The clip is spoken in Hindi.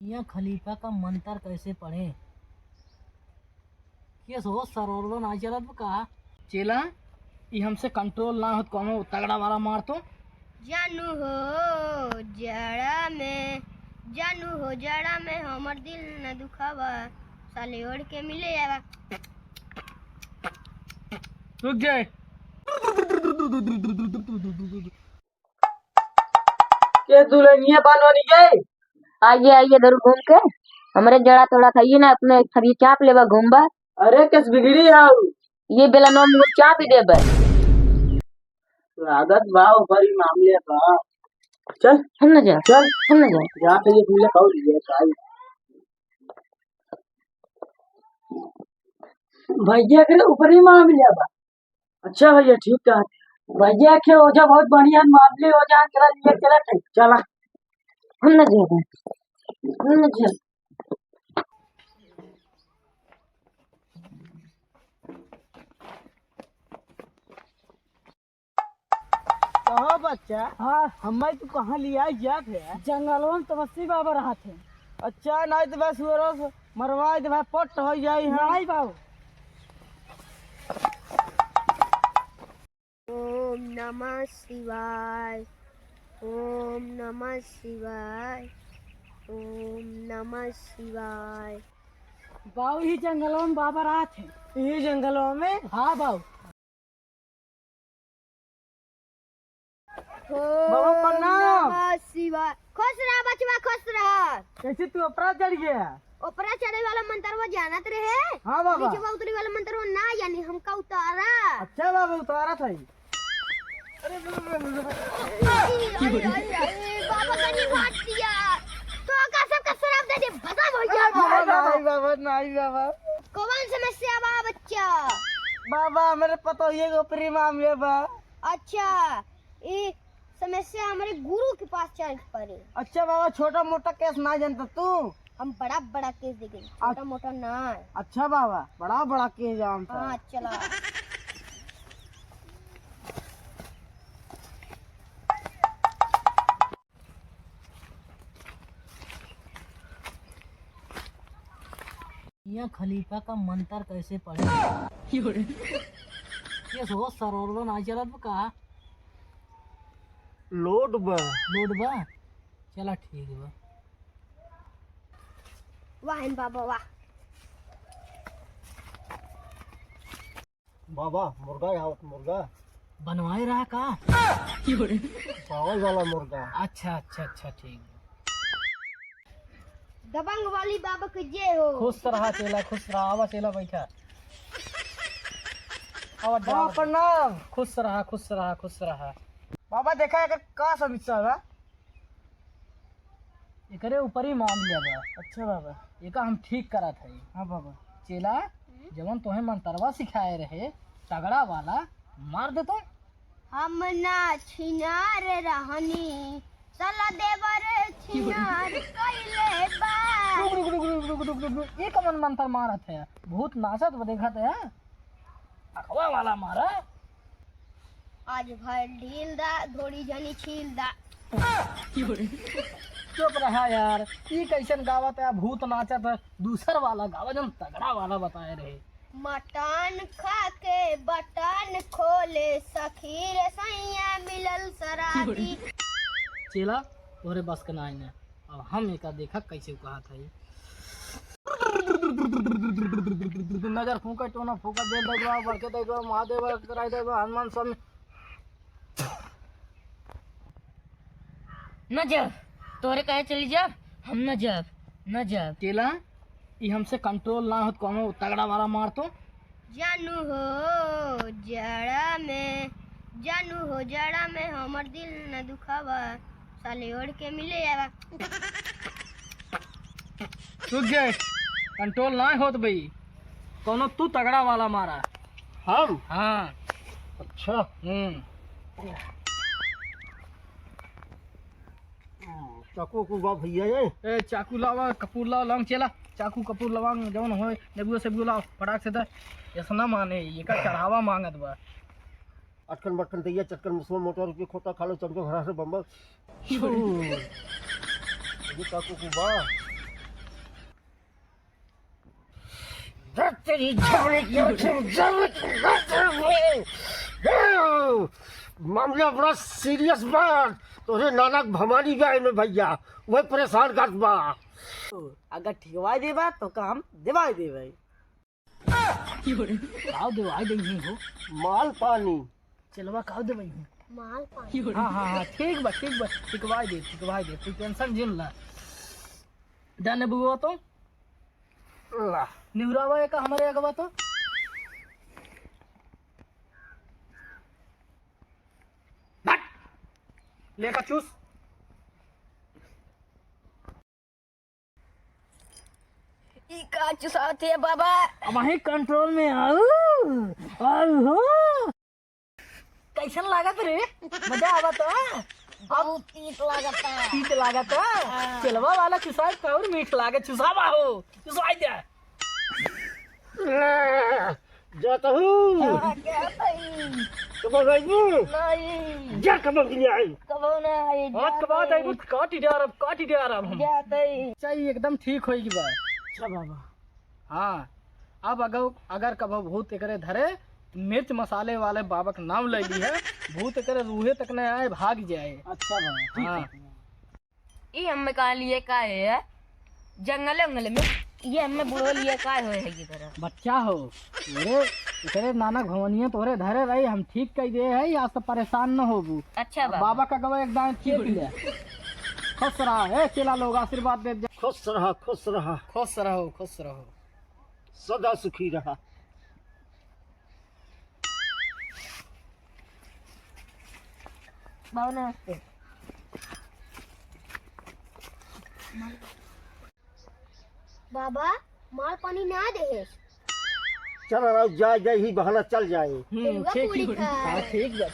मियां खलीफा का मंत्र कैसे पढ़े? ये सो सरोवर ना चलत का चेला ई हमसे कंट्रोल ना होत कोनो तगड़ा वाला मार तो जानू हो जड़ा में हमर दिल न दुखावा साले ओढ़ के मिले आवा। रुक जाए। ये दुल्हनिया बनवानी गई। आइए आइए इधर घूम के हमरे जड़ा थोड़ा खाइए ना अपने थरी चाप लेवा घूमबा। अरे किस बिगड़ी है ये बेला नो मुझे चाप ही देबे। आदत भाव बड़ी मामले का चल हम न जा चल हम न जा जहाँ पे ये तुमने खाओ लिए खाई भैया के ऊपर ही मामले बा। अच्छा भैया ठीक है भैया के हो जा बहुत बढ़िया मामले हो जा चला लिए चला चला हम न जा हम न जा। कहाँ बच्चा? हाँ हमें तू कहाँ लिया जात है? जंगलों में तपस्वी बाबा रहा थे। अच्छा नहीं तो बस वो मरवाए तो भाई पट हो जाई है नहीं बाबू। ओम नमः शिवाय ओम नमः शिवाय ओम नमः शिवाय। बाबू ही जंगलों में बाबा रहा थे। ये जंगलों में? हाँ बाबू। बाबा प्रणाम। नमः शिवाय। खुश रहा बचवा खुश रहा। कैसे तू अपराध चढ़ गया? ऊपरा चढ़े वाला मंत्र वो जानत रहे। हाँ बाबा। नीचे उतरे वाला मंत्र वो ना यानी हमका उतारा। अच्छा बाबा उतारा था ही। अरे बाबा का नहीं काट दिया तो का सबका शराब दे दे खत्म हो गया। नहीं बाबा नहीं बाबा। कौन समस्या बा बच्चा? बाबा मेरे पता ये ऊपरी मामले बा। अच्छा ये समस्या हमारे गुरु के पास चल पड़े। अच्छा बाबा छोटा मोटा केस ना जानता तू? हम बड़ा बड़ा केस देंगे छोटा मोटा ना। अच्छा बाबा बड़ा बड़ा केस जानता। हाँ चला। मियां खलीफा का मंत्र कैसे पढ़े? ये सो सरोवर ना चलत का लोड बा चला ठीक बा। वाह बाबा वाह। बाबा मुर्गा यहाँ मुर्गा बनवाए रहा का चावल वाला मुर्गा। अच्छा अच्छा अच्छा ठीक बा। दबंग वाली बाबा के जय हो। खुश रहा चेला खुश रहा। आवा चेला बैठा। बाबा प्रणाम। खुश रहा खुश रहा खुश रहा। बाबा देखा अगर का समस्या बा? एकरे ऊपर ही मामला बा। अच्छा बाबा एका हम ठीक करा था। हाँ बाबा चेला जवन तोहे मंतरवा सिखाए रहे तगड़ा वाला मार दे तो। हम ना छिनार रहनी साला देवर छिनार कइले बा। ये कमन मंत्र मारत है भूत नाचत वो देखा थे अखवा वाला मारा। आज भर ढील दा थोड़ी जनी छील दा। चुप रहा यार। ये कैसन गावत है भूत नाचत है दूसर वाला गावा जन तगड़ा वाला बताए रहे। मटन खा के बटन खोले सखीर सैया मिलल सराती। चेला तोरे बस के ना है। अब हम एका देखा कैसे कहा था ये नजर फूका टोना फूका दे दो बड़के दे दो महादेव कराई दे दो हनुमान स्वामी न जा तोरे कहे चली जा हम न जा। चेला ये हमसे कंट्रोल ना होत कोनो तगड़ा वाला मार तो। जानू हो जड़ा में हमर दिल न दुखावा साले ओढ़ के मिले आवा। रुक जाए। कंट्रोल ना होत भाई कोनो तू तगड़ा वाला मारा। हम हाँ अच्छा चाकू को बा भैया ये ए चाकू लावा कपूर लावा लौंग चेला चाकू कपूर लवांग जवन होए नेबुआ से बुलाओ फटाक से दे ऐसा माने ये का चढ़ावा मांगत बा। अटकन बटकन दैया चटकन मुसवा मोटर के खोटा खा लो चमचो घरा से बम्बल ये चाकू को बा तेरी झगड़े की मामला बड़ा सीरियस बात तोरे नाना भवानी गए में भैया वही परेशान कर बा अगर ठिकवाई देबा तो काम दिवाई देबे काव दिवाई देही हो माल पानी चलवा काव देबे हो माल पानी हाँ हाँ हाँ ठीक बा ठिकवाई दे तू टेंशन जिन ला डन बुआ तो ला निहुरावा एक हमारे अगवा तो लेकर चूस का चुसाते है बाबा। अब वही कंट्रोल में आओ हो कैसन लागत रे मजा आवत बहुत तीत लगता ठीक लागत चलवा वाला चुसाई का और मीठ लागे चुसावा हो चुसाई दे जाता हूँ कब आएगी नहीं जा कब आई कबो नहीं हाथ के बाद आई काटी दे रहा हम जाते ही चाहिए एकदम ठीक होएगी बा अच्छा बाबा हाँ अब अगर कभी भूत एकरे धरे मिर्च मसाले वाले बाबा का नाम ले ली है भूत एकरे रूहे तक न आए भाग जाए अच्छा बाबा हाँ ये हमें कहा लिए का है जंगल उंगल में ये हमें बुढ़ो लिए का है ये तरह बच्चा हो तेरे नाना घवनिया तोरे धरे रही हम ठीक कह दे है या तो परेशान न होबू अच्छा बाबा का गवा एकदम ठीक ले खुश रहा है चला लोग आशीर्वाद दे खुश रहा खुश रहो सदा सुखी रहा भावना बाबा माल पानी ना दे चल रहा जाए ही बहाना चल जाए ठीक पूरी खा। ठीक बा